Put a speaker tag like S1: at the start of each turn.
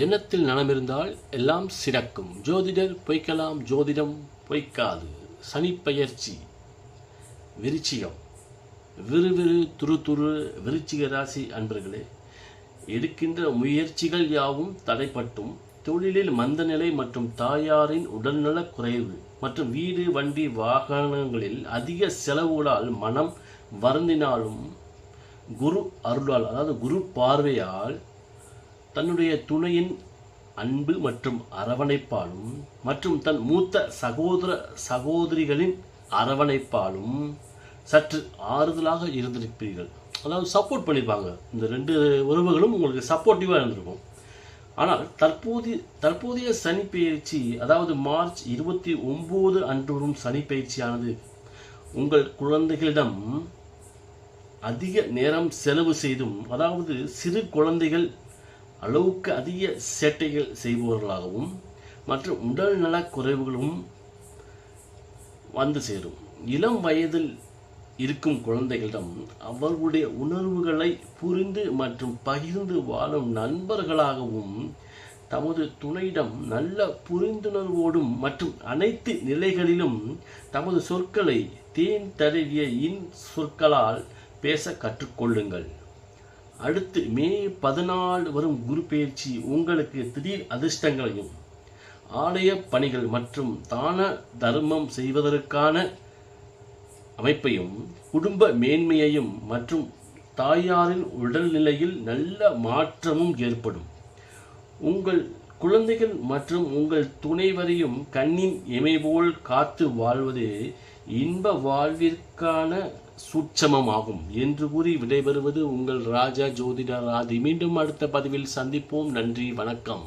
S1: எண்ணத்தில் நலமிருந்தால் எல்லாம் சிறக்கும். ஜோதிடர் பொய்க்கலாம், ஜோதிடம் பொய்க்காது. சனிப்பெயர்ச்சி விருச்சிகம். விறுவிறு துரு விருச்சிக ராசி அன்பர்களே, எடுக்கின்ற முயற்சிகள் யாவும் தடைப்பட்டும் தொழிலில் மந்தநிலை மற்றும் தாயாரின் உடல்நலக் குறைவு மற்றும் வீடு வண்டி வாகனங்களில் அதிக செலவுகளால் மனம் வருந்தினாலும் குரு அருளால், அதாவது குரு பார்வையால், தன்னுடைய துணையின் அன்பு மற்றும் அரவணைப்பாலும் மற்றும் தன் மூத்த சகோதரிகளின் அரவணைப்பாலும் சற்று ஆறுதலாக இருந்திருப்பீர்கள். அதாவது சப்போர்ட் பண்ணியிருப்பாங்க. இந்த ரெண்டு உறவுகளும் உங்களுக்கு சப்போர்ட்டிவாக இருந்திருக்கும். ஆனால் தற்போதைய சனிப்பெயர்ச்சி, அதாவது மார்ச் 29 அன்று வரும் சனிப்பெயர்ச்சியானது உங்கள் குழந்தைகளிடம் அதிக நேரம் செலவு செய்தும், அதாவது சிறு குழந்தைகள் அளவுக்கு அதிக சேட்டைகள் செய்பவர்களாகவும் மற்றும் உடல் நலக் குறைவுகளும் வந்து சேரும். இளம் வயதில் இருக்கும் குழந்தைகளிடம் அவர்களுடைய உணர்வுகளை புரிந்து மற்றும் பகிர்ந்து வாழும் நண்பர்களாகவும், தமது துணையிடம் நல்ல புரிந்துணர்வோடும் மற்றும் அனைத்து நிலைகளிலும் தமது சொற்களை தேன் தடவிய சொற்களால் பேச கற்றுக்கொள்ளுங்கள். அடுத்து மே 14 வரும் குரு பெயர்ச்சி உங்களுக்கு திடீர் அதிர்ஷ்டங்களையும், ஆலய பணிகள் மற்றும் தான தர்மம் செய்வதற்கான அமைப்பையும், குடும்ப மேன்மையையும் மற்றும் தாயாரின் உடல்நிலையில் நல்ல மாற்றமும் ஏற்படும். உங்கள் குழந்தைகள் மற்றும் உங்கள் துணைவரையும் கண்ணின் இமை போல் காத்து வாழ்வதே இன்ப வாழ்விற்கான சூட்சமமாகும் என்று கூறி விடைபெறுவது உங்கள் ராஜா ஜோதிடர் ராதி. மீண்டும் அடுத்த பதிவில் சந்திப்போம். நன்றி, வணக்கம்.